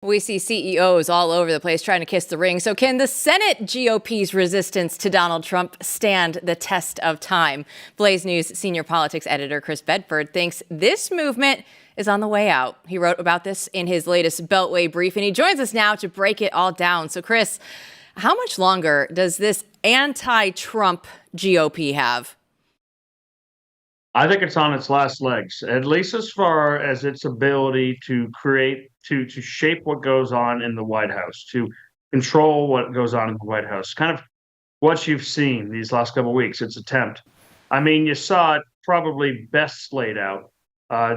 We see CEOs all over the place trying to kiss the ring. So can the Senate GOP's resistance to Donald Trump stand the test of time? Blaze News senior politics editor Chris Bedford thinks this movement is on the way out. He wrote about this in his latest Beltway brief, and he joins us now to break it all down. So Chris, how much longer does this anti-Trump GOP have? I think it's on its last legs, at least as far as its ability to create, to shape what goes on in the White House, to control what goes on in the White House. Kind of what you've seen these last couple of weeks, its attempt. I mean, you saw it probably best laid out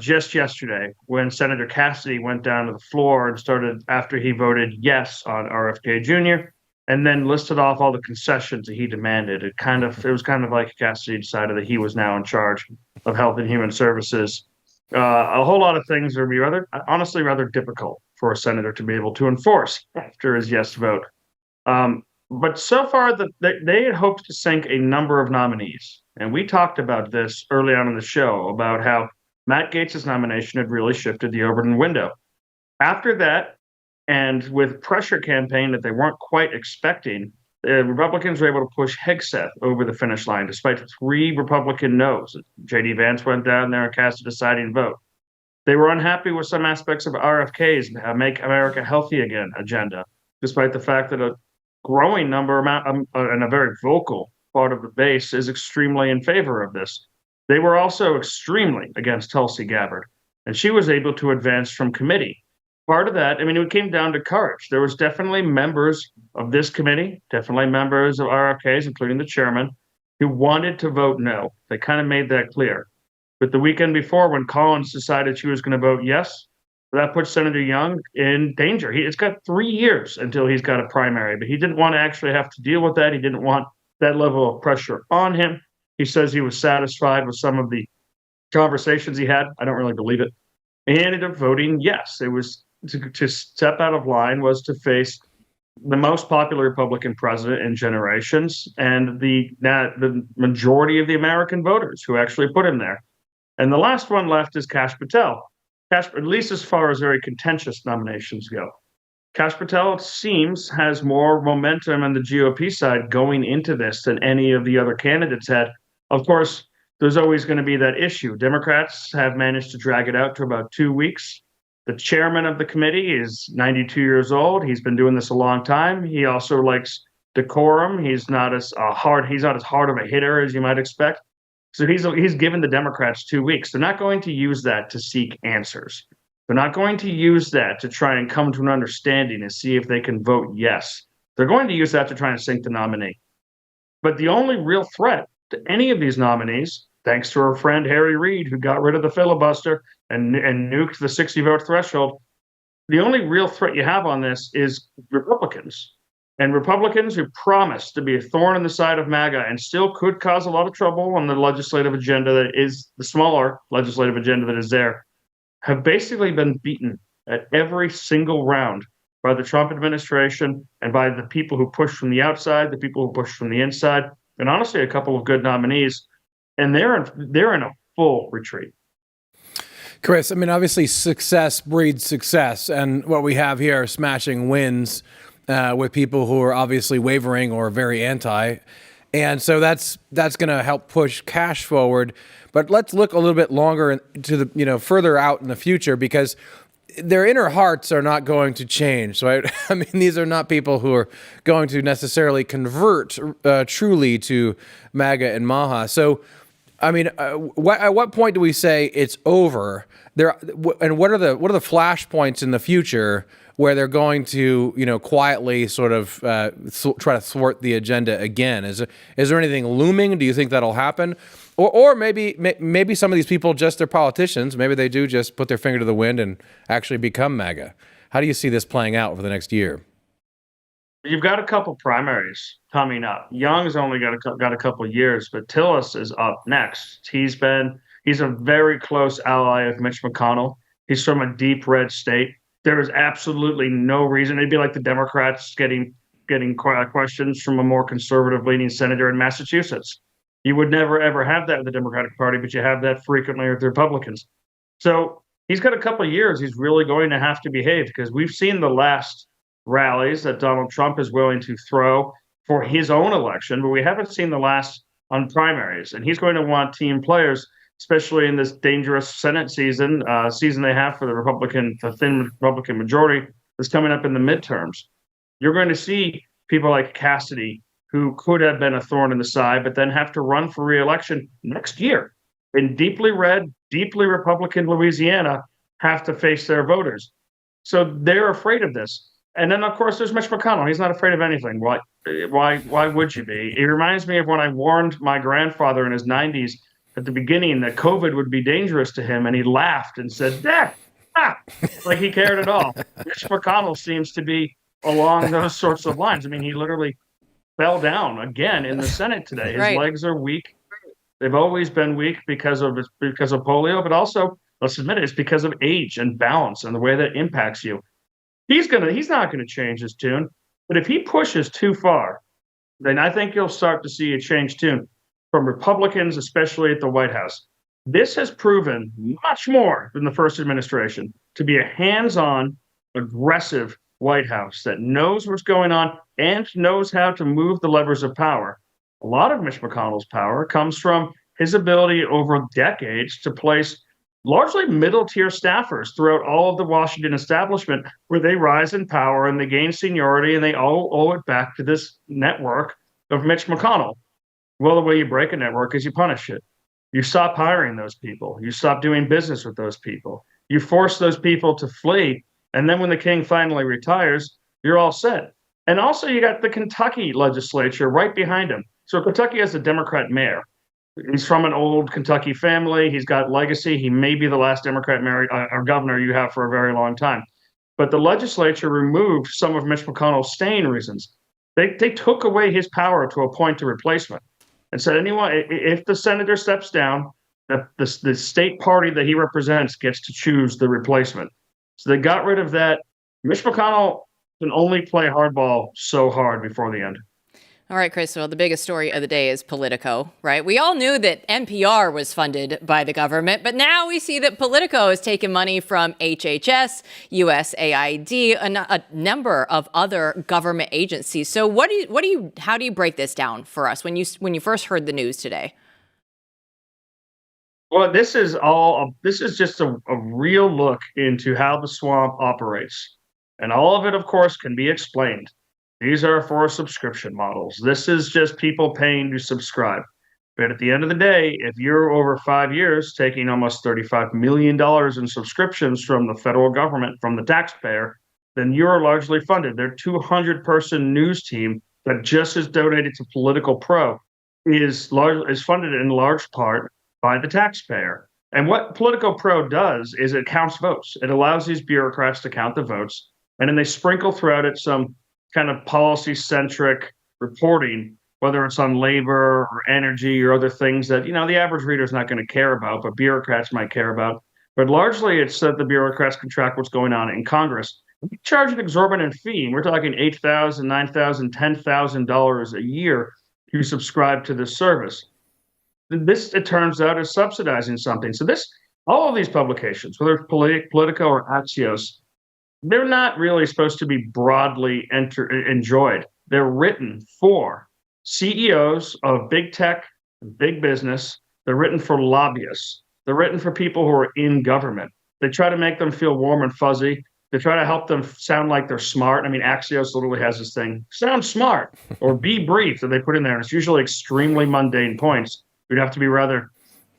just yesterday when Senator Cassidy went down to the floor and started, after he voted yes on RFK Jr., and then listed off all the concessions that he demanded. It was kind of like Cassidy decided that he was now in charge of Health and Human Services. A whole lot of things would be honestly rather difficult for a senator to be able to enforce after his yes vote. But so far, they had hoped to sink a number of nominees. And we talked about this early on in the show, about how Matt Gaetz's nomination had really shifted the Overton window. After that, and with pressure campaign that they weren't quite expecting, the Republicans were able to push Hegseth over the finish line, despite 3 Republican no's. J.D. Vance went down there and cast a deciding vote. They were unhappy with some aspects of RFK's Make America Healthy Again agenda, despite the fact that a growing and a very vocal part of the base is extremely in favor of this. They were also extremely against Tulsi Gabbard, and she was able to advance from committee. Part of that, I mean, it came down to courage. There was definitely members of this committee, definitely members of RFK's, including the chairman, who wanted to vote no. They kind of made that clear. But the weekend before, when Collins decided she was going to vote yes, that put Senator Young in danger. It's got 3 years until he's got a primary, but he didn't want to actually have to deal with that. He didn't want that level of pressure on him. He says he was satisfied with some of the conversations he had. I don't really believe it. He ended up voting yes. It was to step out of line was to face the most popular Republican president in generations and the majority of the American voters who actually put him there. And the last one left is Kash Patel. At least as far as very contentious nominations go. Kash Patel, it seems, has more momentum on the GOP side going into this than any of the other candidates had. Of course, there's always going to be that issue. Democrats have managed to drag it out to about 2 weeks. The chairman of the committee is 92 years old. He's been doing this a long time. He also likes decorum. He's not as hard of a hitter as you might expect. So he's given the Democrats 2 weeks. They're not going to use that to seek answers. They're not going to use that to try and come to an understanding and see if they can vote yes. They're going to use that to try and sink the nominee. But the only real threat to any of these nominees, thanks to our friend Harry Reid, who got rid of the filibuster and nuked the 60-vote threshold, the only real threat you have on this is Republicans. And Republicans who promise to be a thorn in the side of MAGA and still could cause a lot of trouble on the legislative agenda that is the smaller legislative agenda that is there, have basically been beaten at every single round by the Trump administration and by the people who push from the outside, the people who push from the inside, and honestly, a couple of good nominees. And they're in a full retreat. Chris, I mean, obviously success breeds success. And what we have here are smashing wins with people who are obviously wavering or very anti. And so that's going to help push Kash forward. But let's look a little bit longer to the, further out in the future, because their inner hearts are not going to change. So I mean, these are not people who are going to necessarily convert truly to MAGA and Maha. So, I mean, at what point do we say it's over? And what are the flashpoints in the future where they're going to, quietly sort of try to thwart the agenda again? Is there anything looming? Do you think that'll happen? Or maybe some of these people just are politicians. Maybe they do just put their finger to the wind and actually become MAGA. How do you see this playing out over the next year? You've got a couple primaries coming up. Young's only got a couple of years, but Tillis is up next. He's a very close ally of Mitch McConnell. He's from a deep red state. There is absolutely no reason. It'd be like the Democrats getting questions from a more conservative-leaning senator in Massachusetts. You would never, ever have that in the Democratic Party, but you have that frequently with the Republicans. So he's got a couple of years he's really going to have to behave, because we've seen the last rallies that Donald Trump is willing to throw for his own election, but we haven't seen the last on primaries. And he's going to want team players, especially in this dangerous Senate season they have for the thin Republican majority that's coming up in the midterms. You're going to see people like Cassidy, who could have been a thorn in the side, but then have to run for re-election next year in deeply red, deeply Republican Louisiana, have to face their voters. So they're afraid of this. And then, of course, there's Mitch McConnell. He's not afraid of anything. Why would you be? It reminds me of when I warned my grandfather in his 90s at the beginning that COVID would be dangerous to him, and he laughed and said, like he cared at all. Mitch McConnell seems to be along those sorts of lines. I mean, he literally fell down again in the Senate today. His legs are weak. They've always been weak because of polio, but also, let's admit it, it's because of age and balance and the way that impacts you. He's not gonna change his tune, but if he pushes too far, then I think you'll start to see a change tune from Republicans, especially at the White House. This has proven much more than the first administration to be a hands-on, aggressive White House that knows what's going on and knows how to move the levers of power. A lot of Mitch McConnell's power comes from his ability over decades to place largely middle-tier staffers throughout all of the Washington establishment, where they rise in power and they gain seniority, and they all owe it back to this network of Mitch McConnell. Well, the way you break a network is you punish it. You stop hiring those people. You stop doing business with those people. You force those people to flee. And then when the king finally retires, you're all set. And also, you got the Kentucky legislature right behind him. So Kentucky has a Democrat mayor. He's from an old Kentucky family. He's got legacy. He may be the last Democrat mayor or governor you have for a very long time. But the legislature removed some of Mitch McConnell's staying reasons. They took away his power to appoint a replacement and said, if the senator steps down, the state party that he represents gets to choose the replacement. So they got rid of that. Mitch McConnell can only play hardball so hard before the end. All right, Chris, well, the biggest story of the day is Politico, right? We all knew that NPR was funded by the government, but now we see that Politico has taken money from HHS, USAID, a number of other government agencies. So how do you break this down for us when you first heard the news today? Well, this is just a real look into how the swamp operates. And all of it, of course, can be explained. These are for subscription models. This is just people paying to subscribe. But at the end of the day, if you're over 5 years taking almost $35 million in subscriptions from the federal government, from the taxpayer, then you're largely funded. Their 200-person news team that just is donated to Political Pro is funded in large part by the taxpayer. And what Politico Pro does is it counts votes. It allows these bureaucrats to count the votes, and then they sprinkle throughout it some kind of policy-centric reporting, whether it's on labor or energy or other things that, the average reader is not going to care about, but bureaucrats might care about. But largely, it's that the bureaucrats can track what's going on in Congress. We charge an exorbitant fee. We're talking $8,000, $9,000, $10,000 a year to subscribe to this service. This, it turns out, is subsidizing something. So all of these publications, whether it's Politico or Axios, they're not really supposed to be broadly enjoyed. They're written for CEOs of big tech, big business. They're written for lobbyists. They're written for people who are in government. They try to make them feel warm and fuzzy. They try to help them sound like they're smart. I mean, Axios literally has this thing, sound smart or be brief, that they put in there. And it's usually extremely mundane points. You'd have to be rather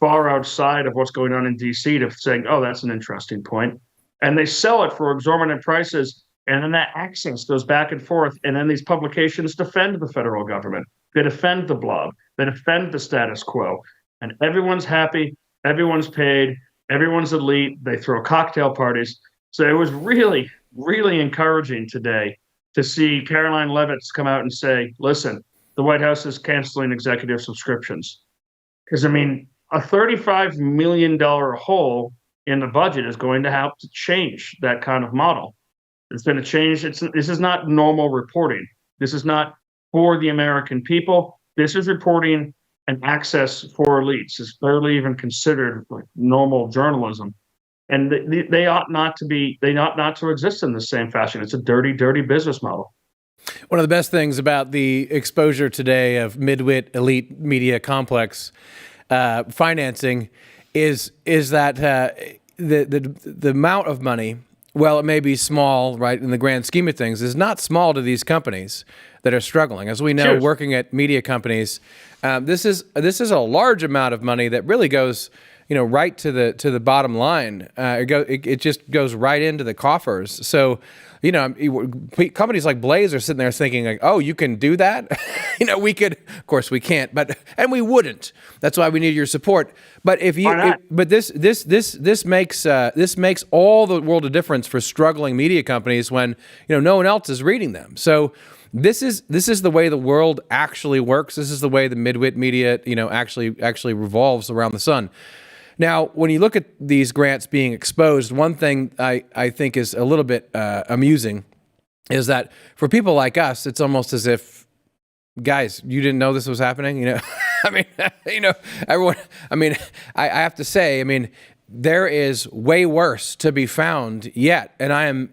far outside of what's going on in DC to saying, oh, that's an interesting point. And they sell it for exorbitant prices, and then that access goes back and forth, and then these publications defend the federal government. They defend the blob. They defend the status quo. And everyone's happy, everyone's paid, everyone's elite. They throw cocktail parties. So it was really, really encouraging today to see Caroline Leavitt come out and say, listen, the White House is canceling executive subscriptions. Because, a $35 million hole in the budget is going to have to change that kind of model. It's going to change. This is not normal reporting. This is not for the American people. This is reporting and access for elites. It's barely even considered like normal journalism. And they ought not to exist in the same fashion. It's a dirty, dirty business model. One of the best things about the exposure today of midwit elite media complex financing is that the amount of money, well, it may be small, right, in the grand scheme of things, is not small to these companies that are struggling. As we know, Cheers. working at media companies, this is a large amount of money that really goes, right to the bottom line. It just goes right into the coffers. So, companies like Blaze are sitting there thinking like, oh, you can do that? We could, of course we can't, and we wouldn't. That's why we need your support. But this makes all the world of difference for struggling media companies when, no one else is reading them. So this is the way the world actually works. This is the way the midwit media, actually revolves around the sun. Now, when you look at these grants being exposed, one thing I think is a little bit amusing is that for people like us, it's almost as if, guys, you didn't know this was happening. Everyone. I have to say, there is way worse to be found yet, and I am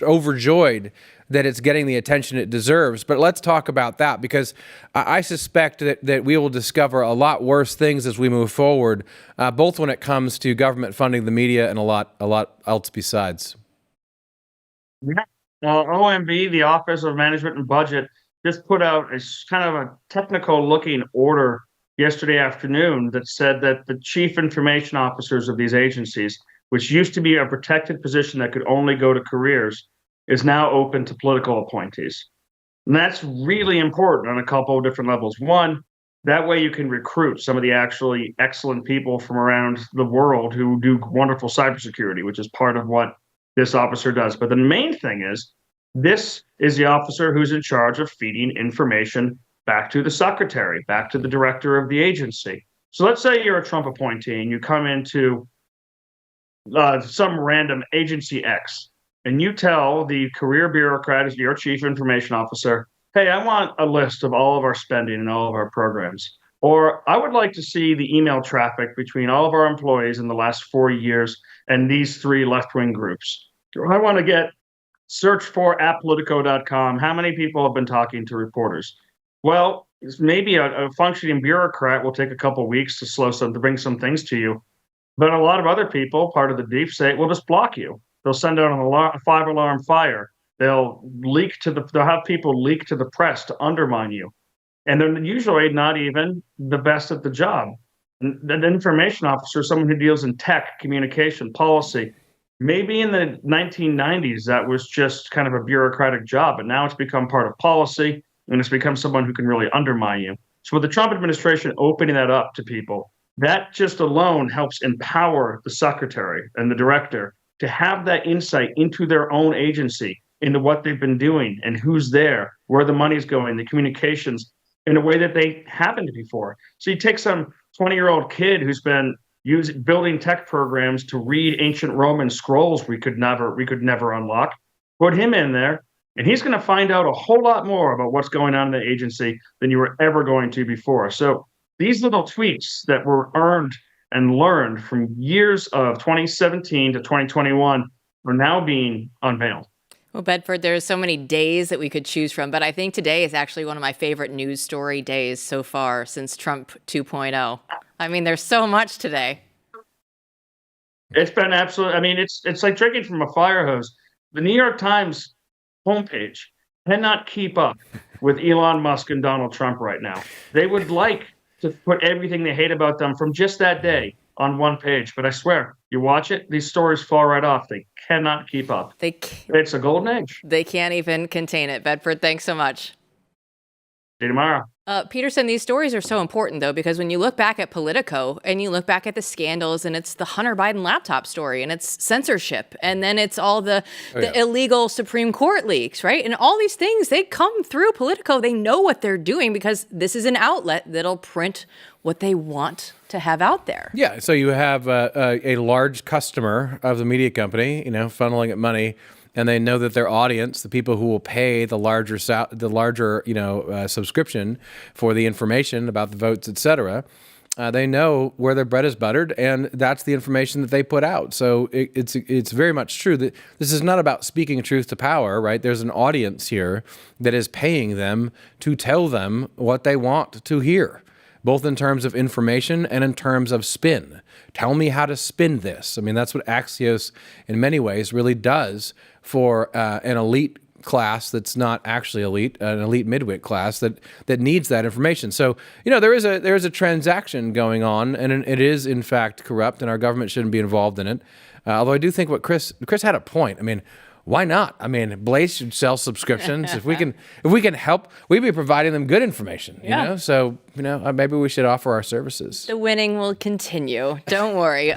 overjoyed that it's getting the attention it deserves. But let's talk about that, because I suspect that we will discover a lot worse things as we move forward, both when it comes to government funding the media and a lot else besides. Yeah. OMB, the Office of Management and Budget, just put out a kind of a technical looking order yesterday afternoon that said that the chief information officers of these agencies, which used to be a protected position that could only go to careers, is now open to political appointees. And that's really important on a couple of different levels. One, that way you can recruit some of the actually excellent people from around the world who do wonderful cybersecurity, which is part of what this officer does. But the main thing is, this is the officer who's in charge of feeding information back to the secretary, back to the director of the agency. So let's say you're a Trump appointee and you come into some random agency X, and you tell the career bureaucrat as your chief information officer, hey, I want a list of all of our spending and all of our programs. Or I would like to see the email traffic between all of our employees in the last 4 years and these 3 left-wing groups. Or I want to search for at Politico.com how many people have been talking to reporters. Well, maybe a functioning bureaucrat will take a couple weeks to bring some things to you. But a lot of other people, part of the deep state, will just block you. They'll send out a 5-alarm fire. They'll have people leak to the press to undermine you. And they're usually not even the best at the job. An information officer, someone who deals in tech, communication, policy, maybe in the 1990s, that was just kind of a bureaucratic job, but now it's become part of policy, and it's become someone who can really undermine you. So with the Trump administration opening that up to people, that just alone helps empower the secretary and the director to have that insight into their own agency, into what they've been doing and who's there, where the money's going, the communications, in a way that they haven't before. So you take some 20-year-old kid who's been building tech programs to read ancient Roman scrolls we could never unlock, put him in there, and he's going to find out a whole lot more about what's going on in the agency than you were ever going to before. So these little tweaks that were earned and learned from years of 2017 to 2021 are now being unveiled. Well, Bedford, there's so many days that we could choose from, but I think today is actually one of my favorite news story days so far since Trump 2.0. There's so much today. It's been absolutely, it's like drinking from a fire hose. The New York Times homepage cannot keep up with Elon Musk and Donald Trump right now. They would like to put everything they hate about them from just that day on one page. But I swear, you watch it, these stories fall right off. They cannot keep up. It's a golden age. They can't even contain it. Bedford, thanks so much. See you tomorrow. Peterson, these stories are so important, though, because when you look back at Politico and you look back at the scandals, and it's the Hunter Biden laptop story, and it's censorship, and then it's all the illegal Supreme Court leaks, right? And all these things, they come through Politico. They know what they're doing because this is an outlet that'll print what they want to have out there. Yeah, so you have a large customer of the media company, funneling it money, and they know that their audience, the people who will pay the larger subscription for the information about the votes, et cetera, They know where their bread is buttered, and that's the information that they put out. So it's very much true that this is not about speaking truth to power, right? There's an audience here that is paying them to tell them what they want to hear, both in terms of information and in terms of spin. Tell me how to spin this. I mean, that's what Axios, in many ways, really does for an elite class that's not actually elite, an elite midwit class that needs that information. So, there is a transaction going on, and it is in fact corrupt, and our government shouldn't be involved in it. Although I do think what Chris had a point. I mean, why not? I mean, Blaze should sell subscriptions. If we can help, we'd be providing them good information. You know, so maybe we should offer our services. The winning will continue. Don't worry.